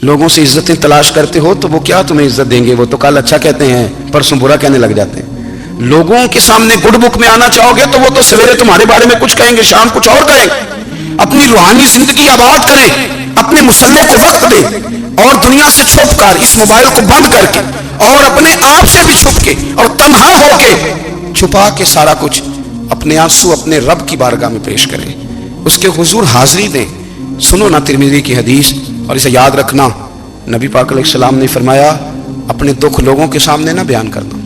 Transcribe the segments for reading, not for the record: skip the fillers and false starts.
لوگوں سے عزتیں تلاش کرتے ہو تو وہ کیا تمہیں عزت دیں گے؟ وہ تو کل اچھا کہتے ہیں پرسوں برا کہنے لگ جاتے ہیں. لوگوں کے سامنے گڈ بک میں آنا چاہو گے تو وہ تو سویرے تمہارے بارے میں کچھ کہیں گے، شام کچھ اور کریں گے. اپنی روحانی زندگی آباد کریں، اپنے مسلح کو وقت دیں، اور دنیا سے چھپ کر اس موبائل کو بند کر کے اور اپنے آپ سے بھی چھپ کے اور تنہا ہو کے چھپا کے سارا کچھ اپنے آنسو اپنے رب کی بارگاہ میں پیش کریں، اس کے حضور حاضری دیں. سنو نا ترمذی کی حدیث، اور اسے یاد رکھنا. نبی پاک علیہ السلام نے فرمایا اپنے دکھ لوگوں کے سامنے نہ بیان کرنا،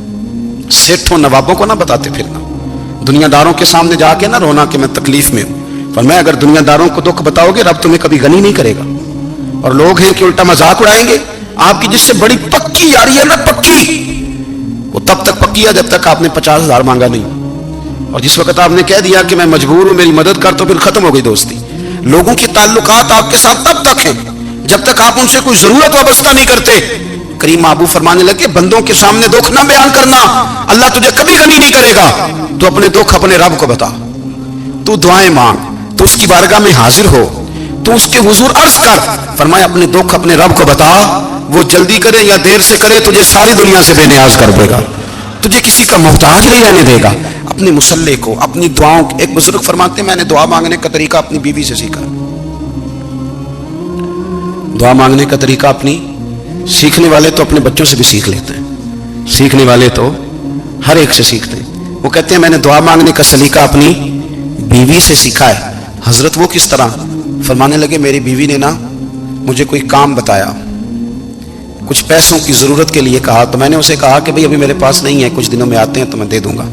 سیٹھوں نوابوں کو نہ بتاتے پھرنا، دنیا داروں کے سامنے جا کے نہ رونا کہ میں تکلیف میں ہوں. فرمایا اگر دنیا داروں کو دکھ بتاؤ گے رب تمہیں کبھی غنی نہیں کرے گا. اور لوگ ہیں کہ الٹا مذاق اڑائیں گے آپ کی، جس سے بڑی پکی یاری ہے نا، پکی، وہ تب تک پکی ہے جب تک آپ نے 50,000 مانگا نہیں. اور جس وقت آپ نے کہہ دیا کہ میں مجبور ہوں میری مدد کر، تو پھر ختم ہو گئی دوستی. لوگوں کے تعلقات آپ کے ساتھ تب تک ہیں جب تک آپ ان سے کوئی ضرورت وابستہ نہیں کرتے. کریم محبوب فرمانے لگے بندوں کے سامنے دکھ نہ بیان کرنا، اللہ تجھے کبھی غنی نہیں کرے گا. تو اپنے دکھ اپنے رب کو بتا، تو دعائیں مانگ، تو اس کی بارگاہ میں حاضر ہو، تو اس کے حضور عرض کر. فرمایا اپنے دکھ اپنے رب کو بتا، وہ جلدی کرے یا دیر سے کرے تجھے ساری دنیا سے بے نیاز کر دے گا، تجھے کسی کا محتاج نہیں رہنے دے گا. اپنے مسلح کو، اپنی دعاؤں. ایک بزرگ فرماتے ہیں میں نے دعا مانگنے کا طریقہ اپنی بیوی سے سیکھا. دعا مانگنے کا طریقہ اپنی، سیکھنے والے تو اپنے بچوں سے بھی سیکھ لیتے ہیں، سیکھنے والے تو ہر ایک سے سیکھتے ہیں. وہ کہتے ہیں میں نے دعا مانگنے کا سلیقہ اپنی بیوی سے سیکھا ہے. حضرت وہ کس طرح؟ فرمانے لگے میری بیوی نے نا مجھے کوئی کام بتایا، کچھ پیسوں کی ضرورت کے لیے کہا، تو میں نے اسے کہا کہ بھئی ابھی میرے پاس نہیں ہے، کچھ دنوں میں آتے ہیں تو میں دے دوں گا.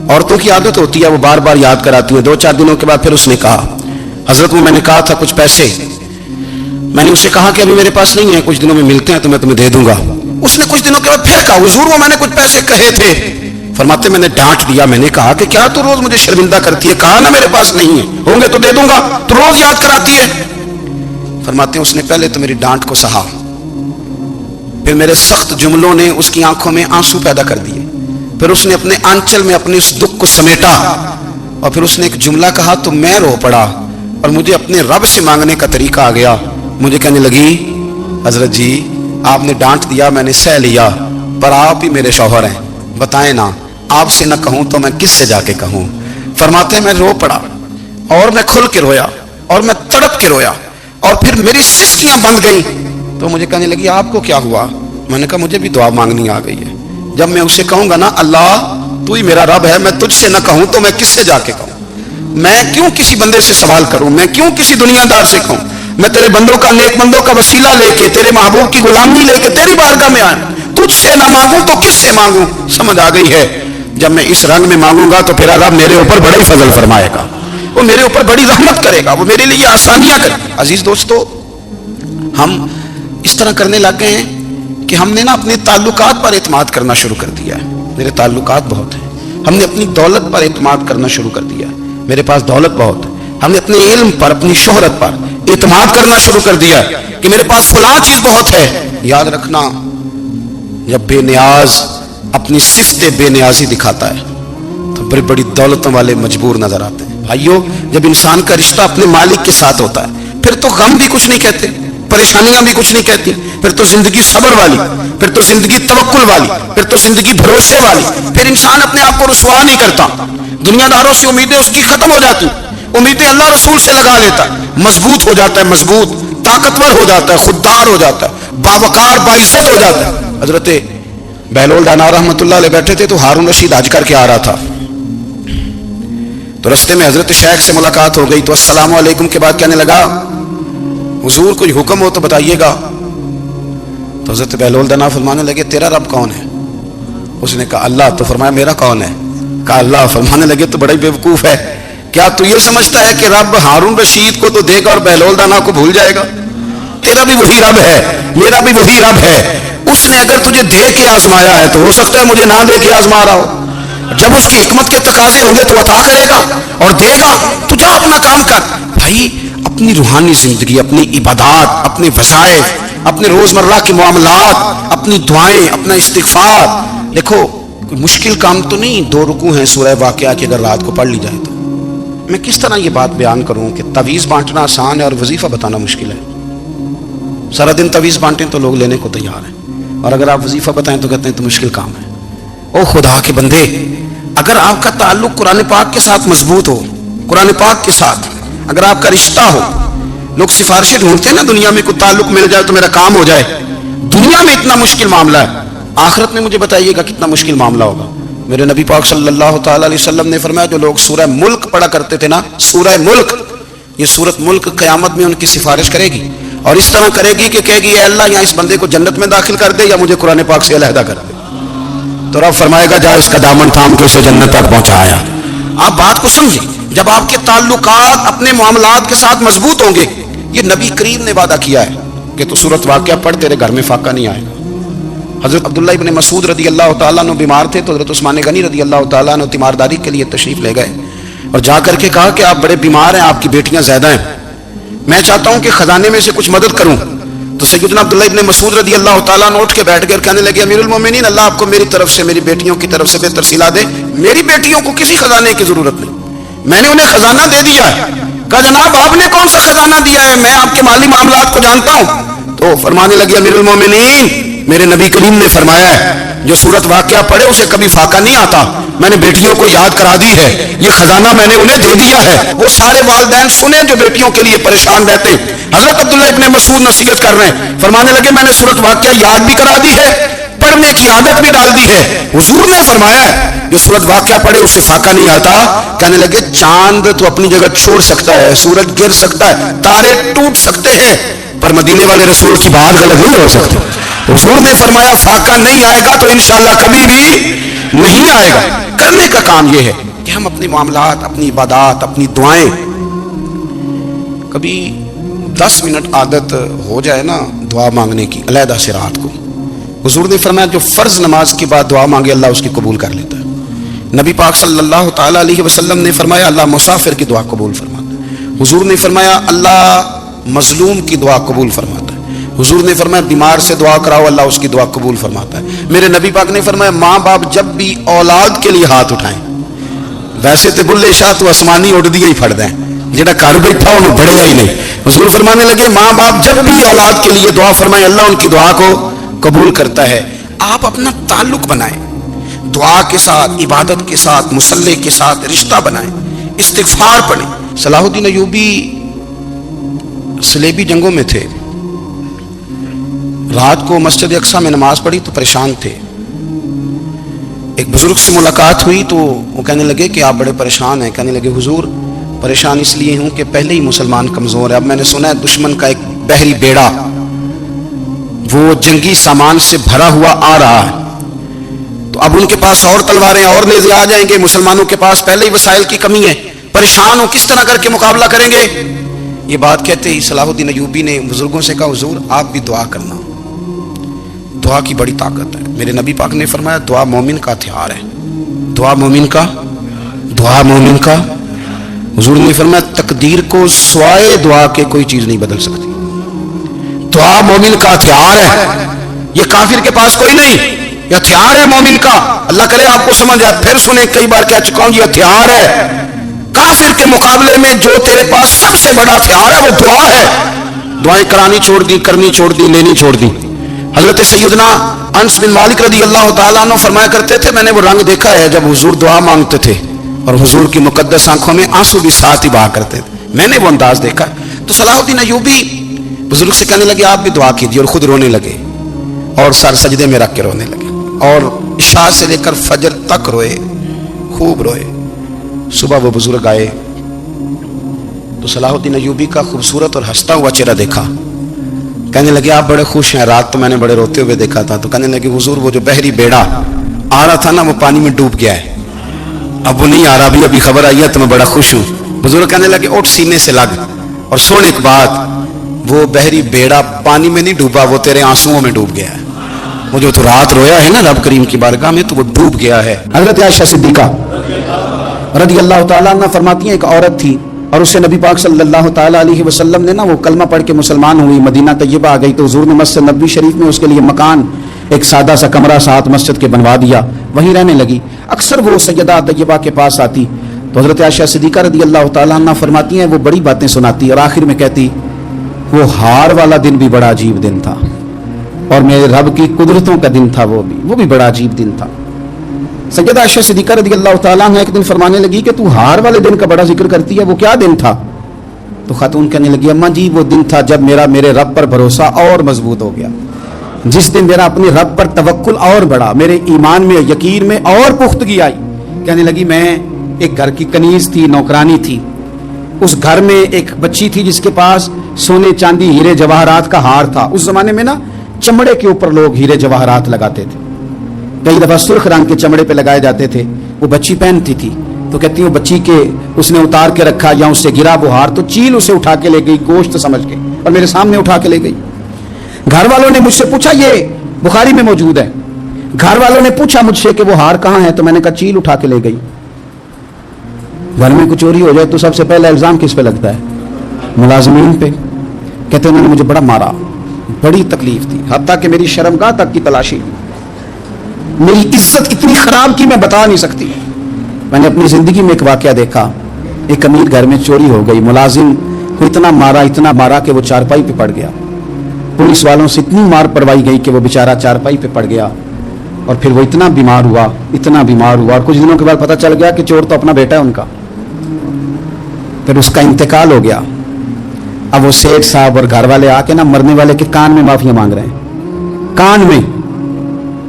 عورتوں کی عادت ہوتی ہے وہ بار بار یاد کراتی ہیں. 2-4 دنوں کے بعد پھر اس نے کہا حضرت وہ میں نے کہا تھا کچھ پیسے، میں نے اسے کہا کہ ابھی میرے پاس نہیں ہے، کچھ دنوں میں ملتے ہیں تو میں تمہیں دے دوں گا. اس نے کچھ دنوں کے بعد پھر کہا حضور وہ میں نے کچھ پیسے کہے تھے. فرماتے میں نے ڈانٹ دیا، میں نے کہا کہ کیا تو روز مجھے شرمندہ کرتی ہے، کہا نا میرے پاس نہیں ہے، ہوں گے تو دے دوں گا، تو روز یاد کراتی ہے. فرماتے ہیں اس نے پہلے تو میری ڈانٹ کو سہا، پھر میرے سخت جملوں نے اس کی آنکھوں میں آنسو پیدا کر دیے، پھر اس نے اپنے آنچل میں اپنے اس دکھ کو سمیٹا، اور پھر اس نے ایک جملہ کہا تو میں رو پڑا، اور مجھے اپنے رب سے مانگنے کا طریقہ آ گیا. مجھے کہنے لگی حضرت جی آپ نے ڈانٹ دیا میں نے سہ لیا، پر آپ ہی میرے شوہر ہیں، بتائیں نا آپ سے نہ کہوں تو میں کس سے جا کے کہوں. فرماتے ہیں میں رو پڑا اور میں کھل کے رویا اور میں تڑپ کے رویا، اور پھر میری سسکیاں بند گئیں. تو مجھے کہنے لگی آپ کو کیا ہوا؟ میں نے کہا مجھے بھی دعا مانگنی آ گئی ہے. جب میں اسے کہوں گا نا اللہ تو ہی میرا رب ہے، میں تجھ سے نہ کہوں تو میں کس سے جا کے کہوں؟ میں کیوں کسی بندے سے سوال کروں؟ میں کیوں کسی دنیا دار سے کہوں؟ میں تیرے بندوں کا، نیک بندوں کا وسیلہ لے کے، تیرے محبوب کی غلامی لے کے تیری بارگاہ میں آیا، تجھ سے نہ مانگوں تو کس سے مانگوں؟ سمجھ آ گئی ہے؟ جب میں اس رنگ میں مانگوں گا تو پھر رب میرے اوپر بڑا ہی فضل فرمائے گا، وہ میرے اوپر بڑی رحمت کرے گا، وہ میرے لیے آسانیاں کرے گا. عزیز دوستو ہم اس طرح کرنے لگ گئے ہیں کہ ہم نے نا اپنے تعلقات پر اعتماد کرنا شروع کر دیا ہے. میرے تعلقات بہت ہیں. ہم نے اپنی دولت پر اعتماد کرنا شروع کر دیا ہے، میرے پاس دولت بہت ہے. ہم نے اپنے علم پر، اپنی شہرت پر اعتماد کرنا شروع کر دیا کہ میرے پاس فلاں چیز بہت ہے. یاد رکھنا جب بے نیاز اپنی صفت بے نیازی دکھاتا ہے تو بڑی بڑی دولتوں والے مجبور نظر آتے ہیں. بھائیو جب انسان کا رشتہ اپنے مالک کے ساتھ ہوتا ہے پھر تو غم بھی کچھ نہیں کہتے، پریشانیاں بھی کچھ نہیں کہتی، پھر تو زندگی صبر والی، پھر تو زندگی توکل والی، پھر تو زندگی بھروسے والی. پھر انسان اپنے آپ کو رسوا نہیں کرتا، دنیا داروں سے امیدیں اس کی ختم ہو جاتی، امیدیں اللہ رسول سے لگا لیتا ہے، مضبوط ہو جاتا ہے، مضبوط، طاقتور ہو جاتا ہے، خوددار ہو جاتا ہے، باوقار باعزت ہو جاتا ہے. حضرت بہلول دانا رحمۃ اللہ علیہ بیٹھے تھے تو ہارون رشید حج کر کے آ رہا تھا، تو رستے میں حضرت شیخ سے ملاقات ہو گئی تو السلام علیکم کے بعد کہنے لگا حضور کوئی حکم ہو تو بتائیے گا. تو حضرت بہلول دانا فرمانے لگے تیرا رب کون ہے؟ اس نے کہا اللہ. تو فرمایا میرا کون ہے؟ کہا اللہ. فرمانے لگے تو بڑا ہی بیوقوف ہے، کیا تو یہ سمجھتا ہے کہ رب ہارون رشید کو تو دے گا اور بہلول دانا کو بھول جائے گا؟ تیرا بھی وہی رب ہے، میرا بھی وہی رب ہے. اس نے اگر تجھے دے کے آزمایا ہے تو ہو سکتا ہے مجھے نہ دے کے آزما رہا ہو. جب اس کی حکمت کے تقاضے ہوں گے تو عطا کرے گا اور دے گا. تو جا اپنا کام کر. بھائی اپنی روحانی زندگی، اپنی عبادات، اپنے وظائف، اپنے روزمرہ کے معاملات، اپنی دعائیں، اپنا استغفار. دیکھو کوئی مشکل کام تو نہیں، 2 رکوع ہیں سورہ واقعہ کی، اگر رات کو پڑھ لی جائے تو. میں کس طرح یہ بات بیان کروں کہ تعویذ بانٹنا آسان ہے اور وظیفہ بتانا مشکل ہے؟ सारा दिन तवीज़ बांटें तो लोग लेने को तैयार हैं, और अगर आप वजीफा बताएं तो कहते हैं तो मुश्किल काम है। ओ खुदा के बंदे, अगर आपका ताल्लुक कुरान पाक के साथ मजबूत हो, कुरान पाक के साथ अगर आपका रिश्ता हो, लोग सिफारिशें ढूंढते हैं ना दुनिया में, कोई ताल्लुक मिल जाए तो मेरा काम हो जाए। दुनिया में इतना मुश्किल मामला है, आखिरत में मुझे बताइएगा कितना मुश्किल मामला होगा। मेरे नबी पाक सल्लल्लाहु ताला अलैहि वसल्लम ने फरमाया, जो लोग सूरह मुल्क पढ़ा करते थे ना, सूरह मुल्क, ये सूरत मुल्क क़यामत में उनकी सिफारिश करेगी, और इस तरह करेगी कि कहेगी ए अल्लाह, या इस बंदे को जन्नत में दाखिल कर दे या मुझे कुरान पाक से अलहदा कर दे। तो रब फरमाएगा जा इसका दामन थाम के उसे जन्नत तक पहुंचाया। आप बात को समझिए, जब आपके ताल्लुकात अपने मामलात के साथ मजबूत होंगे, ये नबी करीम ने वादा किया है कि तू सूरत वाक़िया पढ़, तेरे घर में फाका नहीं आएगा। हजरत अब्दुल्लाह इब्न मसूद रदी अल्लाह तआला अन्हु बीमार थे, तो हजरत उस्मान गनी रदी अल्लाह तआला अन्हु तीमारदारी के लिए तशरीफ ले गए और जा करके कहा कि आप बड़े बीमार हैं, आपकी बेटियां ज्यादा हैं, मैं चाहता हूं कि खजाने में से कुछ मदद करूं। तो सैयदना अब्दुल्लाह इब्न मसूद रदी अल्लाह तआला अन्हु उठ के बैठ गए और कहने लगे, अमीरुल मोमिनीन, अल्लाह आपको मेरी तरफ से, मेरी बेटियों की तरफ से बेहतर सिला दे। मेरी बेटियों को किसी खजाने की जरूरत नहीं, मैंने उन्हें खजाना दे दिया है। कहा जनाब आपने कौन सा खजाना दिया है, मैं आपके माली मामलात को जानता हूं। तो फरमाने लगे, अमीरुल मोमिनीन, मेरे नबी करीम ने फरमाया है जो सूरत वाक़िया पढ़े उसे कभी फाका नहीं आता, मैंने बेटियों को याद करा दी है, ये खजाना मैंने उन्हें दे दिया है। वो सारे वालिदैन सुने जो बेटियों के लिए परेशान रहते हैं। हजरत अब्दुल्लाह इब्न मसूद नसीहत कर रहे हैं, फरमाने लगे मैंने सूरत वाक़िया याद भी करा दी है, पढ़ने की आदत भी डाल दी है। हुजूर ने फरमाया है जो सूरत वाक़िया पढ़े उसे फाका नहीं आता। कहने लगे चांद तो अपनी जगह छोड़ सकता है, सूरज गिर सकता है, तारे टूट सकते हैं, पर मदीने वाले रसूल की बात गलत नहीं हो सकती। हुजूर ने फरमाया फाका नहीं आएगा तो इंशाअल्लाह कभी भी नहीं आएगा। करने का काम यह है कि हम अपने मामलात, अपनी इबादत, अपनी दुआएं, कभी 10 मिनट आदत हो जाए ना दुआ मांगने की अलहदा से रात को। हुजूर ने फरमाया जो फर्ज नमाज के बाद दुआ मांगे अल्लाह उसकी कबूल कर लेता है। नबी पाक सल्लल्लाहु ताला अलैहि वसल्लम ने फरमाया अल्लाह मुसाफिर की दुआ कबूल फरमाता है। हुजूर ने फरमाया अल्लाह मजलूम की दुआ कबूल फरमाता है। हुजूर ने फरमाया बीमार से दुआ कराओ अल्लाह उसकी दुआ कबूल फरमाता है। मेरे नबी पाक ने फरमाया माँ बाप जब भी औलाद के लिए हाथ उठाएं, वैसे तो बुल्ले शाह तो आसमानी उड़ दिए ही फड़ दें, जेड़ा घर बैठा उन्हें बढ़िया ही नहीं। हुजूर फरमाने लगे माँ बाप जब भी औलाद के लिए दुआ फरमाए अल्लाह उनकी दुआ को कबूल करता है। आप अपना ताल्लुक बनाएं, दुआ के साथ, इबादत के साथ, मुसल्ले के साथ रिश्ता बनाएं, इस्तिगफार पढ़ें। सलाहुद्दीन अय्यूबी सलेबी जंगों में थे, रात को मस्जिद अक्सा में नमाज पढ़ी तो परेशान थे। एक बुजुर्ग से मुलाकात हुई तो वो कहने लगे कि आप बड़े परेशान हैं। कहने लगे हुजूर परेशान इसलिए हूं कि पहले ही मुसलमान कमजोर है, अब मैंने सुना है दुश्मन का एक बहरी बेड़ा वो जंगी सामान से भरा हुआ आ रहा है, तो अब उनके पास और तलवारें और नेज़े आ जाएंगे, मुसलमानों के पास पहले ही वसाइल की कमी है, परेशान हो किस तरह करके मुकाबला करेंगे। ये बात कहते ही सलाहुद्दीन अय्यूबी ने बुजुर्गों से कहा हुजूर आप भी दुआ करना, दुआ की बड़ी ताकत है। मेरे नबी पाक ने फरमाया दुआ मोमिन का हथियार है, दुआ मोमिन का, दुआ मोमिन का। हुजूर ने फरमाया तकदीर को स्वाए दुआ के कोई चीज नहीं बदल सकती, दुआ मोमिन का हथियार है, ये काफिर के पास कोई नहीं, ये हथियार है मोमिन का। अल्लाह करे आपको समझ आए, फिर सुने कई बार कह चुका हूं ये हथियार है। काफिर के मुकाबले में जो तेरे पास सबसे बड़ा हथियार है वो दुआ है। दुआएं करानी छोड़ दी, करनी छोड़ दी, लेनी छोड़ दी। हजरत सैयदना अनस बिन मालिक रदी अल्लाह तआला अन्हु फरमाया करते थे मैंने वो रंग देखा है जब हुजूर दुआ मांगते थे और हुजूर की मुकद्दस आंखों में आंसू भी साथ ही बहा करते थे, मैंने वो अंदाज देखा। तो सलाहुद्दीन अय्यूबी बुजुर्ग से कहने लगे आप भी दुआ कीजिए, और खुद रोने लगे और सर सजदे में रख के रोने लगे और इशा से लेकर फजर तक रोए, खूब रोए। सुबह वो बुजुर्ग आए तो सलाहुद्दीन अय्यूबी का खूबसूरत और हंसता हुआ चेहरा देखा। कहने लगे आप बड़े खुश हैं, रात तो मैंने बड़े रोते हुए देखा था। तो कहने लगे हुजूर वो जो बहरी बेड़ा आ रहा था ना वो पानी में डूब गया है, अब वो नहीं आ रहा, अभी खबर आई है तो मैं बड़ा खुश हूं। बुजुर्ग कहने लगे उठ सीने से लग और सुन एक बात, वो बहरी बेड़ा पानी में नहीं डूबा, वो तेरे आंसुओं में डूब गया है। वो जो तो रात रोया है ना रब करीम की बारगाह में तो वो डूब गया है। हजरत आयशा सिद्दीका रदी अल्लाह तआला अन्हा फरमाती हैं एक औरत थी और उससे नबी पाक सल्लल्लाहु ताला अलैहि वसल्लम ने ना वो कलमा पढ़ के मुसलमान हुई, मदीना तैयबा आ गई, तो हुजूर ने मस्जिद नबवी शरीफ में उसके लिए मकान, एक सादा सा कमरा साथ मस्जिद के बनवा दिया, वहीं रहने लगी। अक्सर वो सैयदा तैयबा के पास आती तो हजरत आयशा सिद्दीका रदी अल्लाह तआला अन्हा फरमाती हैं वो बड़ी बातें सुनाती और आखिर में कहती वो हार वाला दिन भी बड़ा अजीब दिन था, और मेरे रब की कुदरतों का दिन था, वो भी बड़ा अजीब दिन था। सैयदा आयशा सिद्दीक़ा रज़ियल्लाहु ताला अन्हा एक दिन फरमाने लगी कि तू हार वाले दिन का बड़ा जिक्र करती है, वो क्या दिन था? तो खातून कहने लगी, अम्मा जी वो दिन था जब मेरे रब पर भरोसा और मजबूत हो गया, जिस दिन मेरा अपने रब पर तवक्कुल और बढ़ा, मेरे ईमान में यकीन में और पुख्तगी आई। कहने लगी, मैं एक घर की कनीज थी, नौकरानी थी, उस घर में एक बच्ची थी जिसके पास सोने चांदी हीरे जवाहरात का हार था। उस जमाने में ना चमड़े के ऊपर लोग हीरे जवाहरात लगाते थे, कई दफा सुर्ख रंग के चमड़े पे लगाए जाते थे। वो बच्ची पहनती थी, तो कहती हूँ बच्ची के उसने उतार के रखा या उससे गिरा वो हार, तो चील उसे उठा के ले गई गोश्त समझ के, और मेरे सामने उठा के ले गई। घर वालों ने मुझसे पूछा, ये बुखारी में मौजूद है, घर वालों ने पूछा मुझसे कि वो हार कहाँ है, तो मैंने कहा चील उठा के ले गई। घर में कुछ चोरी हो जाए तो सबसे पहला इल्जाम किस पे लगता है? मुलाजमीन पे। कहते उन्होंने मुझे बड़ा मारा, बड़ी तकलीफ थी, हत्ता कि मेरी शर्मगाह तक की तलाशी, मेरी इज्जत इतनी खराब की मैं बता नहीं सकती। मैंने अपनी जिंदगी में एक वाकया देखा, एक अमीर घर में चोरी हो गई, मुलाजिम को इतना मारा कि वो चारपाई पे पड़ गया। पुलिस वालों से इतनी मार पड़वाई गई कि वो बेचारा चारपाई पे पड़ गया, और फिर वो इतना बीमार हुआ, और कुछ दिनों के बाद पता चल गया कि चोर तो अपना बेटा है उनका। फिर उसका इंतकाल हो गया। अब वो सेठ साहब और घर वाले आके ना मरने वाले के कान में माफिया मांग रहे हैं, कान में।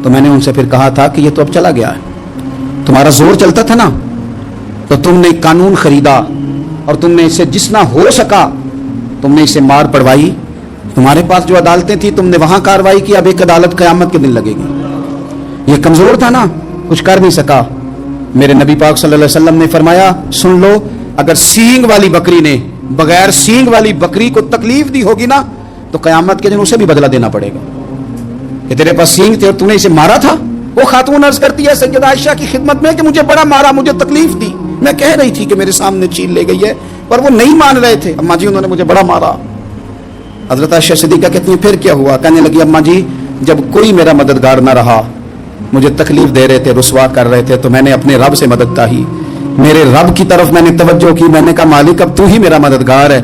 तो मैंने उनसे फिर कहा था कि ये तो अब चला गया है, तुम्हारा जोर चलता था ना, तो तुमने कानून खरीदा और तुमने इसे जितना हो सका तुमने इसे मार पड़वाई। तुम्हारे पास जो अदालतें थी तुमने वहां कार्रवाई की, अब एक अदालत क़यामत के दिन लगेगी। ये कमजोर था ना, कुछ कर नहीं सका। मेरे नबी पाक सल्लल्लाहु अलैहि वसल्लम ने फरमाया, सुन लो, अगर सींग वाली बकरी ने बगैर सींग वाली बकरी को तकलीफ दी होगी ना, तो क़यामत के दिन उसे भी बदला देना पड़ेगा कि तेरे पास सींग थे और तूने इसे मारा था। वो खातून अर्ज करती है सैयदा आयशा की खिदमत में कि मुझे बड़ा मारा, मुझे तकलीफ दी, मैं कह रही थी कि मेरे सामने चील ले गई है, पर वो नहीं मान रहे थे। अम्मा जी उन्होंने मुझे बड़ा मारा। हजरत आयशा सिद्दीक़ा कहती हैं, फिर क्या हुआ? कहने लगी, अम्मा जी जब कोई मेरा मददगार ना रहा, मुझे तकलीफ दे रहे थे, रुसवा कर रहे थे, तो मैंने अपने रब से मदद चाही, मेरे रब की तरफ मैंने तवज्जो की, मैंने कहा मालिक अब तू ही मेरा मददगार है।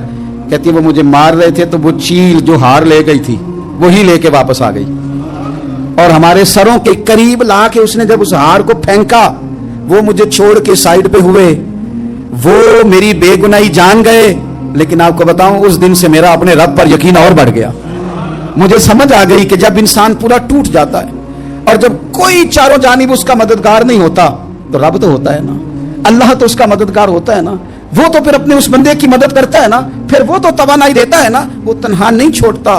कहती वो मुझे मार रहे थे तो वो चील जो हार ले गई थी वही लेके वापस आ गई, और हमारे सरों के करीब ला के उसने जब उस हार को फेंका, वो मुझे छोड़ के साइड पे हुए, वो मेरी बेगुनाही जान गए। लेकिन आपको बताऊं, उस दिन से मेरा अपने रब पर यकीन और बढ़ गया। मुझे समझ आ गई कि जब इंसान पूरा टूट जाता है और जब कोई चारों जानिब उसका मददगार नहीं होता, तो रब तो होता है ना, अल्लाह तो उसका मददगार होता है ना, वो तो फिर अपने उस बंदे की मदद करता है ना, फिर वो तो तवानाई देता है ना, वो तन्हा नहीं छोड़ता,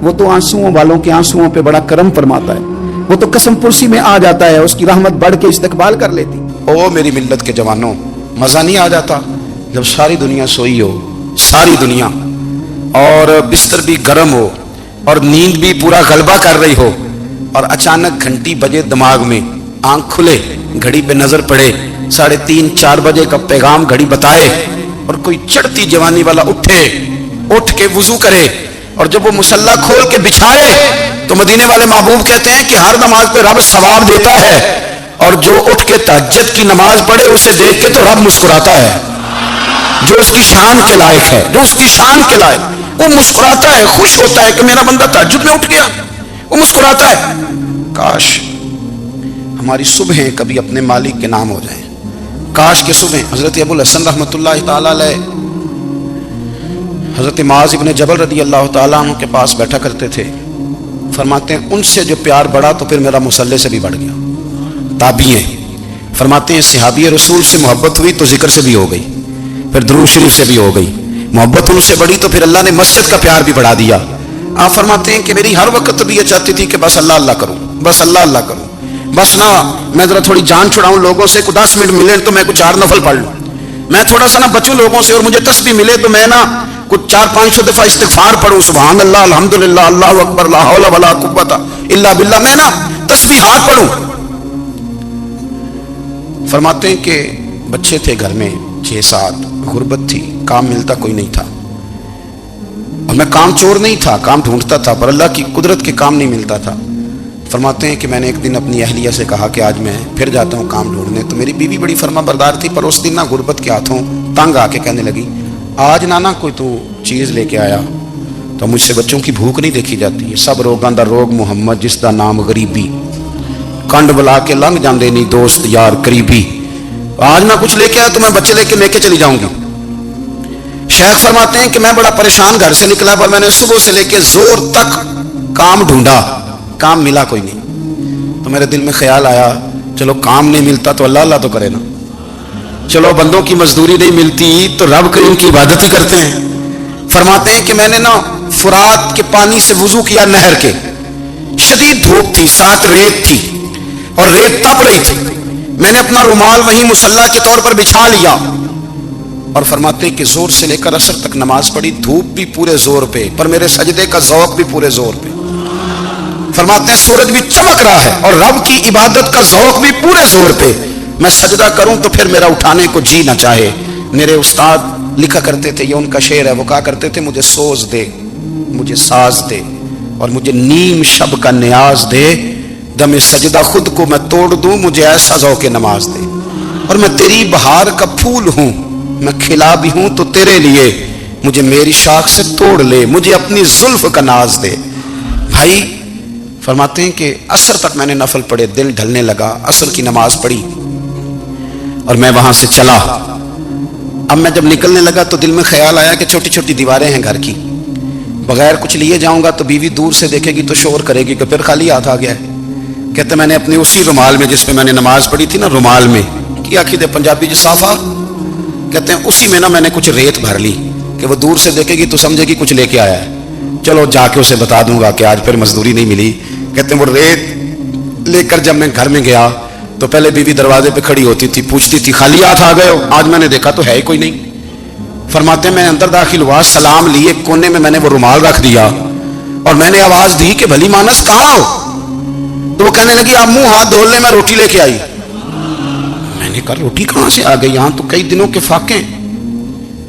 वो तो आंसुओं वालों के आंसुओं पे बड़ा करम फरमाता है, वो तो कसम पुरसी में आ जाता है, उसकी रहमत बढ़ के इस्तकबाल कर लेती। ओ मेरी मिल्लत के जवानों, मजा नहीं आ जाता जब सारी दुनिया सोई हो, सारी दुनिया, और बिस्तर भी गर्म हो और नींद भी पूरा गलबा कर रही हो, और अचानक घंटी बजे दिमाग में, आंख खुले, घड़ी पे नजर पड़े, 3:30-4 बजे का पैगाम घड़ी बताए, और कोई चढ़ती जवानी वाला उठ के वुजू करे, और जब वो मुसल्ला खोल के बिछाए तो मदीने वाले महबूब कहते हैं कि हर नमाज पे रब सवाब देता है, और जो उठ के तहज्जुद की नमाज पढ़े उसे देख के तो रब मुस्कुराता है, जो उसकी शान के लायक है, जो उसकी शान के लायक, वो मुस्कुराता है, खुश होता है कि मेरा बंदा तहज्जुद में उठ गया, वो मुस्कुराता है। काश हमारी सुबहें कभी अपने मालिक के नाम हो जाएं, काश के सुबह। हजरत अबुल हसन रहमतुल्लाह ताला अलैह हजरत मुआज़ इब्न जबल रदी अल्लाह ताला अन्हु के पास बैठा करते थे, फरमाते हैं उनसे जो प्यार बढ़ा तो फिर मेरा मुसल्ले से भी बढ़ गया। ताबी हैं, फरमाते हैं सहाबी रसूल से मोहब्बत हुई तो जिक्र से भी हो गई, फिर दुरूद शरीफ से भी हो गई, मोहब्बत उनसे बढ़ी तो फिर अल्लाह ने मस्जिद का प्यार भी बढ़ा दिया। आप फरमाते हैं कि मेरी हर वक्त भी ये चाहती थी कि बस अल्लाह अल्लाह करूं, बस अल्लाह अल्लाह करूं, बस ना मैं जरा थोड़ी जान छुड़ाऊं लोगों से, 10 मिनट मिले तो मैं कुछ 4 नफल पढ़ लूं, मैं थोड़ा सा ना बचूं लोगों से, और मुझे तस्बीह मिले तो मैं ना कुछ 400-500 दफा इस्तिगफार पढ़ूं, सुभान अल्लाह, अल्हम्दुलिल्लाह, अल्लाहु अकबर, ला हौला वला कुव्वता इल्ला बिल्लाह, मैं ना तस्बीहात पढ़ूं। फरमाते हैं कि बच्चे थे घर में 6-7, गुर्बत थी, काम मिलता कोई नहीं था, और मैं काम चोर नहीं था, काम ढूंढता था, पर अल्लाह की कुदरत के काम नहीं मिलता था। फरमाते हैं कि मैंने एक दिन अपनी अहलिया से कहा कि आज मैं फिर जाता हूँ काम ढूंढने, तो मेरी बीवी बड़ी फरमा बरदार थी, पर उस दिन ना गुर्बत के हाथों तंग आके कहने लगी, आज ना कोई तू चीज़ लेके आया, تو مجھ سے بچوں کی بھوک نہیں دیکھی جاتی ہے. سب روگاں دا روگ محمد جس دا نام غریبی, کنڈ بلا کے لنگ جاندے نہیں دوست یار قریبی. آج میں کچھ لے کے آیا تو میں بچے لے کے چلی جاؤں گی. شیخ فرماتے ہیں کہ میں بڑا پریشان گھر سے نکلا, پر میں نے صبح سے لے کے زور تک کام ڈھونڈا, کام ملا کوئی نہیں. تو میرے دل میں خیال آیا چلو کام نہیں ملتا تو اللہ اللہ تو کرے نا, چلو بندوں کی مزدوری نہیں ملتی تو رب کریم کی عبادت ہی کرتے ہیں. فرماتے ہیں کہ میں نے نا فرات کے پانی سے وضو کیا نہر کے, شدید دھوپ تھی, ساتھ ریت تھی اور ریت تپ رہی تھی. میں نے اپنا رومال وہیں مصلی کے طور پر بچھا لیا اور فرماتے ہیں کہ زور سے لے کر عصر تک نماز پڑھی. دھوپ بھی پورے زور پہ پر میرے سجدے کا ذوق بھی پورے زور پہ. فرماتے ہیں سورج بھی چمک رہا ہے اور رب کی عبادت کا ذوق بھی پورے زور پہ. میں سجدہ کروں تو پھر میرا اٹھانے کو جی نہ چاہے. میرے استاد لکھا کرتے تھے, یہ ان کا شعر ہے, وہ کہا کرتے تھے مجھے سوز دے, مجھے ساز دے اور مجھے نیم شب کا نیاز دے, دم سجدہ خود کو میں توڑ دوں, مجھے ایسا ذوق نماز دے. اور میں تیری بہار کا پھول ہوں, میں کھلا بھی ہوں تو تیرے لیے, مجھے میری شاخ سے توڑ لے, مجھے اپنی زلف کا ناز دے. بھائی فرماتے ہیں کہ عصر تک میں نے نفل پڑھے, دل ڈھلنے لگا, عصر کی نماز پڑھی اور میں وہاں سے چلا. اب میں جب نکلنے لگا تو دل میں خیال آیا کہ چھوٹی چھوٹی دیواریں ہیں گھر کی, بغیر کچھ لیے جاؤں گا تو بیوی دور سے دیکھے گی تو شور کرے گی کہ پھر خالی ہاتھ آ گیا ہے. کہتے میں نے اپنی اسی رومال میں جس میں میں نے نماز پڑھی تھی نا, رومال میں کیا کہتے پنجابی جسافہ کہتے ہیں, اسی میں نا میں نے کچھ ریت بھر لی کہ وہ دور سے دیکھے گی تو سمجھے گی کچھ لے کے آیا ہے. چلو جا کے اسے بتا دوں گا کہ آج پھر مزدوری نہیں ملی. کہتے ہیں وہ ریت لے کر جب میں گھر میں گیا تو پہلے بیوی دروازے پہ کھڑی ہوتی تھی, پوچھتی تھی خالی ہاتھ آ گئے ہو, آج میں نے دیکھا تو ہے ہی کوئی نہیں. فرماتے ہیں میں اندر داخل ہوا, سلام لیے, کونے میں نے وہ رومال رکھ دیا اور میں نے آواز دی کہ بھلی مانس کہاں ہو. تو وہ کہنے لگی آپ منہ ہاتھ دھو لیں, میں روٹی لے کے آئی. میں نے کہا روٹی کہاں سے آ گئی, یہاں تو کئی دنوں کے فاقے,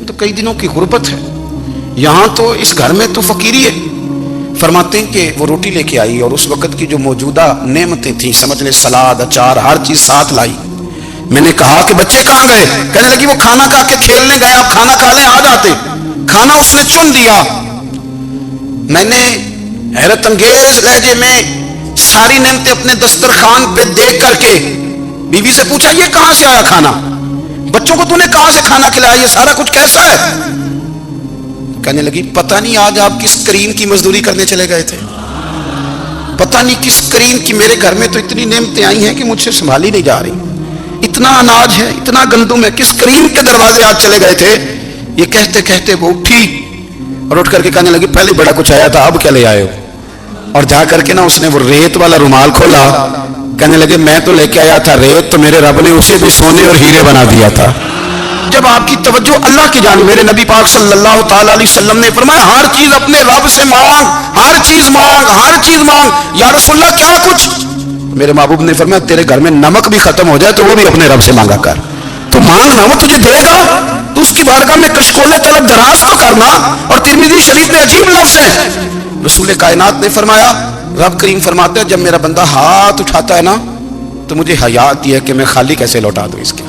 تو کئی دنوں کی غربت ہے, یہاں تو اس گھر میں تو فقیری ہے. فرماتے ہیں کہ وہ روٹی لے کے آئی اور اس وقت کی جو موجودہ نعمتیں تھیں, سمجھ لیں سلاد اچار ہر چیز ساتھ لائی. میں نے کہا کہ بچے کہاں گئے, کہنے لگی وہ کھانا کھا کے کھیلنے گئے, آپ کھانا کھا لیں آ جاتے. کھانا اس نے چن دیا. میں نے حیرت انگیز لہجے میں ساری نعمتیں اپنے دسترخوان پہ دیکھ کر کے بیوی سے پوچھا یہ کہاں سے آیا کھانا, بچوں کو تو نے کہاں سے کھانا کھلایا, یہ سارا کچھ کیسا ہے. کہنے لگی پتہ نہیں آج آپ کس کریم کی مزدوری کرنے چلے گئے تھے, پتہ نہیں کس کریم کی, میرے گھر میں تو اتنی نعمتیں آئی ہیں کہ مجھ سے سنبھالی نہیں جا رہی, اتنا اناج ہے, اتنا گندم ہے, کس کریم کے دروازے آج چلے گئے تھے. یہ کہتے کہتے وہ اٹھی اور اٹھ کر کے کہنے لگی پہلے بڑا کچھ آیا تھا, اب کیا لے آئے ہو. اور جا کر کے نا اس نے وہ ریت والا رومال کھولا, کہنے لگے میں تو لے کے آیا تھا ریت, تو میرے رب نے اسے بھی سونے اور ہیرے بنا دیا تھا. جب آپ کی توجہ اللہ کی جانب, میرے نبی پاک صلی اللہ تعالی علیہ وسلم نے فرمایا ہر چیز اپنے رب سے مانگ, ہر چیز مانگ, ہر چیز مانگ. یا رسول اللہ کیا کچھ, میرے محبوب نے فرمایا تیرے گھر میں نمک بھی ختم ہو جائے تو وہ بھی اپنے رب سے مانگا کر. تو مانگنا وہ تجھے دے گا, تو اس کی بارگاہ میں کشکول طلب دراز تو کرنا. اور ترمذی شریف میں عجیب لفظ ہے, رسول کائنات نے فرمایا, رب کریم فرماتے ہیں جب میرا بندہ ہاتھ اٹھاتا ہے نا تو مجھے حیا آتی ہے کہ میں خالی کیسے لوٹا دوں اس کے.